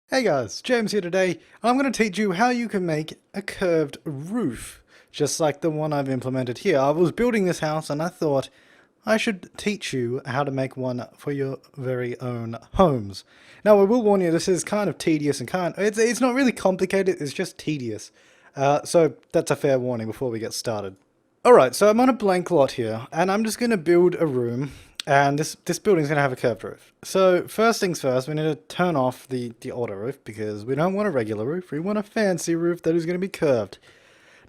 Hey guys, James here today. I'm going to teach you how you can make a curved roof, just like the one I've implemented here. I was building this house and I thought I should teach you how to make one for your very own homes. Now I will warn you, this is kind of tedious and it's not really complicated, it's just tedious. So that's a fair warning before we get started. Alright, so I'm on a blank lot here, and I'm just going to build a room, and this building's going to have a curved roof. So first things first, we need to turn off the auto roof, because we don't want a regular roof, we want a fancy roof that is going to be curved.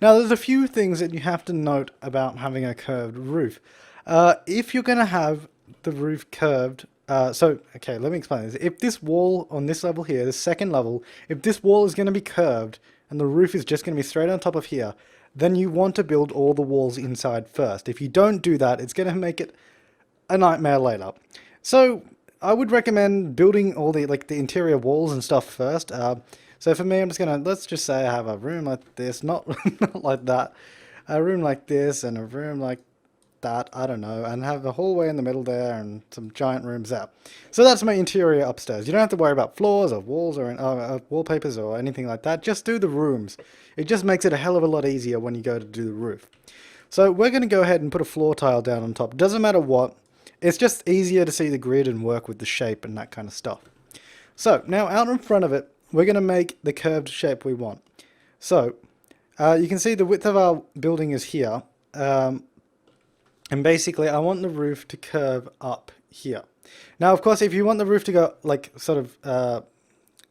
Now there's a few things that you have to note about having a curved roof. If you're going to have the roof curved, okay, let me explain this. If this wall on this level here, this second level, if this wall is going to be curved, and the roof is just going to be straight on top of here, then you want to build all the walls inside first. If you don't do that, it's going to make it a nightmare later. So I would recommend building all the interior walls and stuff first. So for me, I'm just going to, let's just say I have a room like this, not, not like that, a room like this and a room like that, I don't know, and have a hallway in the middle there and some giant rooms there. So that's my interior upstairs. You don't have to worry about floors or walls or wallpapers or anything like that. Just do the rooms. It just makes it a hell of a lot easier when you go to do the roof. So we're going to go ahead and put a floor tile down on top. Doesn't matter what. It's just easier to see the grid and work with the shape and that kind of stuff. So now out in front of it, we're going to make the curved shape we want. So you can see the width of our building is here. And basically, I want the roof to curve up here. Now, of course, if you want the roof to go,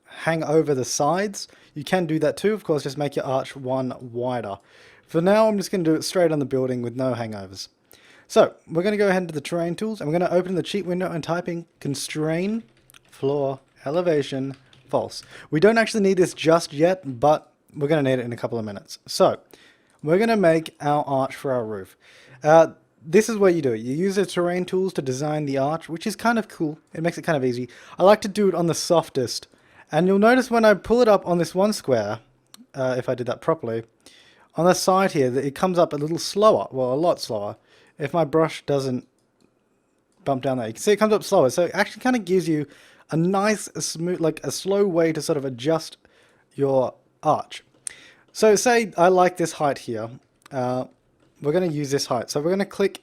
hang over the sides, you can do that too. Of course, just make your arch one wider. For now, I'm just going to do it straight on the building with no hangovers. So, we're going to go ahead into the terrain tools, and we're going to open the cheat window and type in constrain floor elevation false. We don't actually need this just yet, but we're going to need it in a couple of minutes. So, we're going to make our arch for our roof. This is what you do. You use the terrain tools to design the arch, which is kind of cool. It makes it kind of easy. I like to do it on the softest. And you'll notice when I pull it up on this one square, if I did that properly, on the side here, that it comes up a little slower. Well, a lot slower. If my brush doesn't bump down there, you can see it comes up slower. So it actually kind of gives you a nice, smooth, like a slow way to sort of adjust your arch. So say I like this height here. We're going to use this height. So we're going to click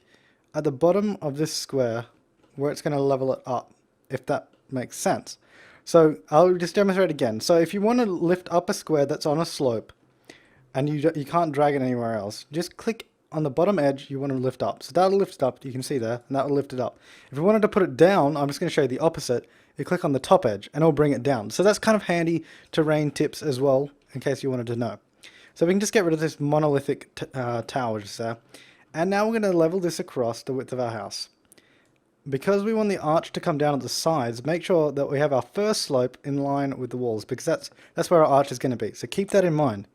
at the bottom of this square where it's going to level it up, if that makes sense. So I'll just demonstrate again. So if you want to lift up a square that's on a slope and you can't drag it anywhere else, just click on the bottom edge you want to lift up. So that'll lift it up, you can see there, and that will lift it up. If you wanted to put it down, I'm just going to show you the opposite. You click on the top edge and it'll bring it down. So that's kind of handy terrain tips as well, in case you wanted to know. So we can just get rid of this monolithic tower just there. And now we're going to level this across the width of our house. Because we want the arch to come down at the sides, make sure that we have our first slope in line with the walls, because that's where our arch is going to be. So keep that in mind.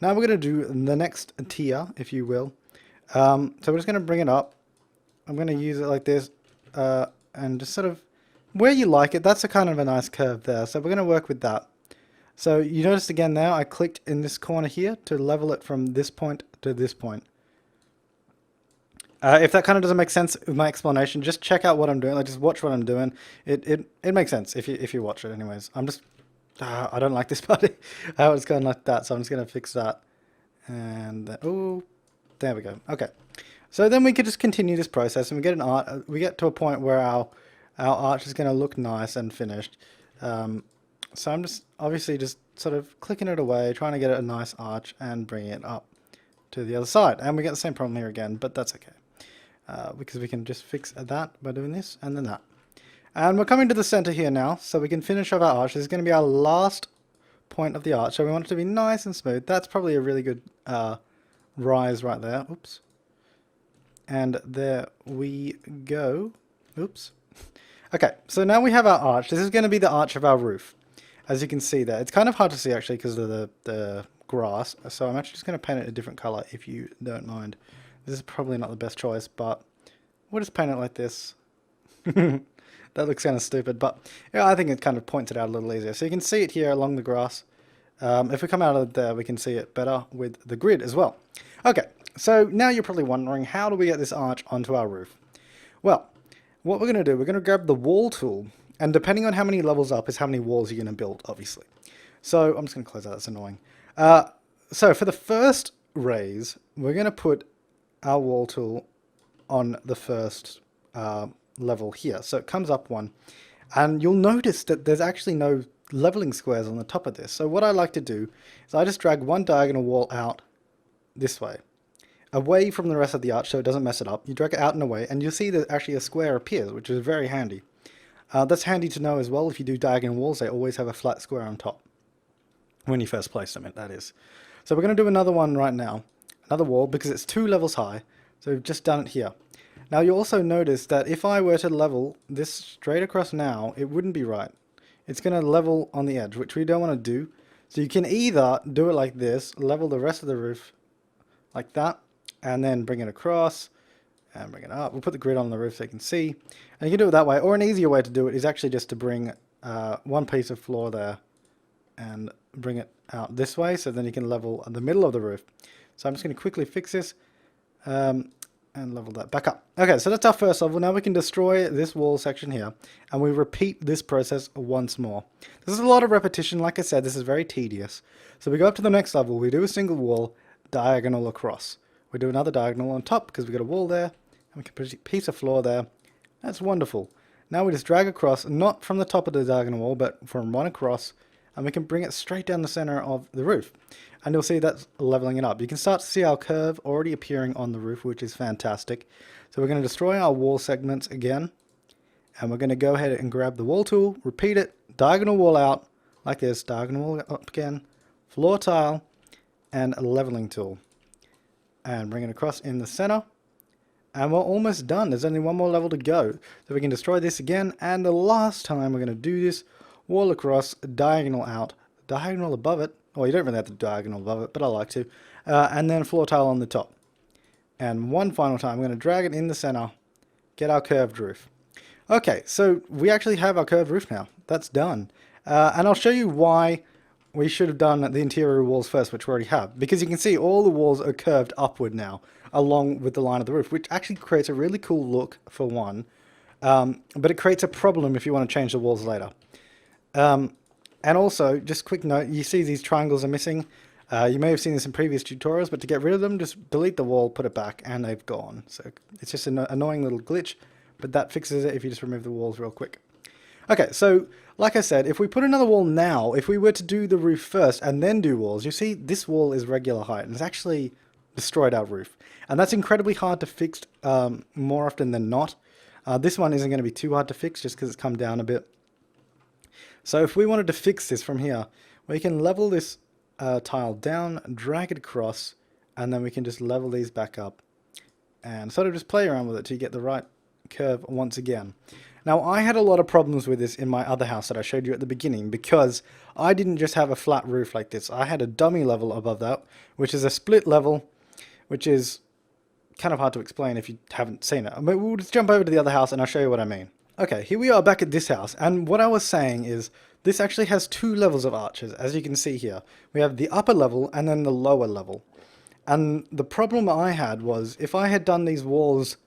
Now we're going to do the next tier, if you will. So we're just going to bring it up. I'm going to use it like this, and just sort of where you like it. That's a kind of a nice curve there. So we're going to work with that. So you noticed again now I clicked in this corner here to level it from this point to this point. If that kind of doesn't make sense with my explanation, just check out what I'm doing. Like, just watch what I'm doing. It makes sense if you watch it. Anyways, I don't like this part. How it's going like that, so I'm just gonna fix that. And oh, there we go. Okay, so then we could just continue this process, and we get to a point where our arch is gonna look nice and finished. So I'm just obviously just sort of clicking it away, trying to get a nice arch and bringing it up to the other side. And we get the same problem here again, but that's okay. Because we can just fix that by doing this and then that. And we're coming to the center here now, so we can finish off our arch. This is going to be our last point of the arch, so we want it to be nice and smooth. That's probably a really good rise right there. Oops. And there we go. Oops. Okay, so now we have our arch. This is going to be the arch of our roof. As you can see there, it's kind of hard to see actually because of the grass, so I'm actually just going to paint it a different color if you don't mind. This is probably not the best choice, but we'll just paint it like this. That looks kind of stupid, but yeah, I think it kind of points it out a little easier. So you can see it here along the grass. If we come out of there, we can see it better with the grid as well. Okay, so now you're probably wondering, how do we get this arch onto our roof? Well, what we're going to do, we're going to grab the wall tool, And depending on how many levels up is how many walls you're going to build, obviously. So I'm just going to close that, that's annoying. So for the first raise, we're going to put our wall tool on the first level here. So it comes up one, and you'll notice that there's actually no leveling squares on the top of this. So what I like to do is I just drag one diagonal wall out this way, away from the rest of the arch so it doesn't mess it up. You drag it out and away, and you'll see that actually a square appears, which is very handy. That's handy to know as well. If you do diagonal walls, they always have a flat square on top. When you first place them, that is. So we're going to do another one right now. Another wall, because it's 2 levels high. So we've just done it here. Now you also notice that if I were to level this straight across now, it wouldn't be right. It's going to level on the edge, which we don't want to do. So you can either do it like this, level the rest of the roof like that, and then bring it across and bring it up. We'll put the grid on the roof so you can see. And you can do it that way, or an easier way to do it is actually just to bring one piece of floor there and bring it out this way, so then you can level the middle of the roof. So I'm just going to quickly fix this and level that back up. Okay, so that's our first level. Now we can destroy this wall section here, and we repeat this process once more. This is a lot of repetition. Like I said, this is very tedious. So we go up to the next level, we do a single wall, diagonal across. We do another diagonal on top because we've got a wall there, and we can put a piece of floor there. That's wonderful. Now we just drag across, not from the top of the diagonal wall, but from one across, and we can bring it straight down the center of the roof. And you'll see that's leveling it up. You can start to see our curve already appearing on the roof, which is fantastic. So we're going to destroy our wall segments again, and we're going to go ahead and grab the wall tool, repeat it, diagonal wall out, like this, diagonal wall up again, floor tile, and a leveling tool. And bring it across in the center. And we're almost done. There's only one more level to go. So we can destroy this again, and the last time we're going to do this, wall across, diagonal out, diagonal above it. Well, you don't really have to diagonal above it, but I like to. And then floor tile on the top. And one final time, I'm going to drag it in the center, get our curved roof. Okay, so we actually have our curved roof now. That's done. And I'll show you why we should have done the interior walls first, which we already have. Because you can see all the walls are curved upward now, along with the line of the roof, which actually creates a really cool look for one. But it creates a problem if you want to change the walls later. And also, just quick note, you see these triangles are missing. You may have seen this in previous tutorials, but to get rid of them, just delete the wall, put it back, and they've gone. So it's just an annoying little glitch, but that fixes it if you just remove the walls real quick. Okay, so like I said, if we put another wall now, if we were to do the roof first and then do walls, you see this wall is regular height, and it's actually destroyed our roof. And that's incredibly hard to fix more often than not. This one isn't going to be too hard to fix just because it's come down a bit. So if we wanted to fix this from here, we can level this tile down, drag it across, and then we can just level these back up and sort of just play around with it till you get the right curve once again. Now I had a lot of problems with this in my other house that I showed you at the beginning because I didn't just have a flat roof like this. I had a dummy level above that, which is a split level, which is kind of hard to explain if you haven't seen it. But we'll just jump over to the other house and I'll show you what I mean. Okay, here we are back at this house, and what I was saying is this actually has 2 levels of arches, as you can see here. We have the upper level and then the lower level. And the problem I had was if I had done these walls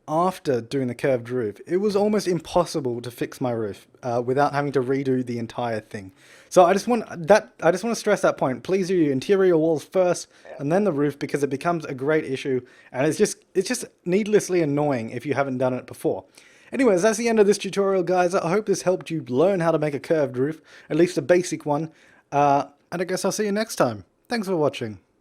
after doing the curved roof, it was almost impossible to fix my roof without having to redo the entire thing. So I just want to stress that point. Please do your interior walls first and then the roof, because it becomes a great issue, and it's just needlessly annoying if you haven't done it before. Anyways, that's the end of this tutorial, guys. I hope this helped you learn how to make a curved roof, at least a basic one. And I guess I'll see you next time. Thanks for watching.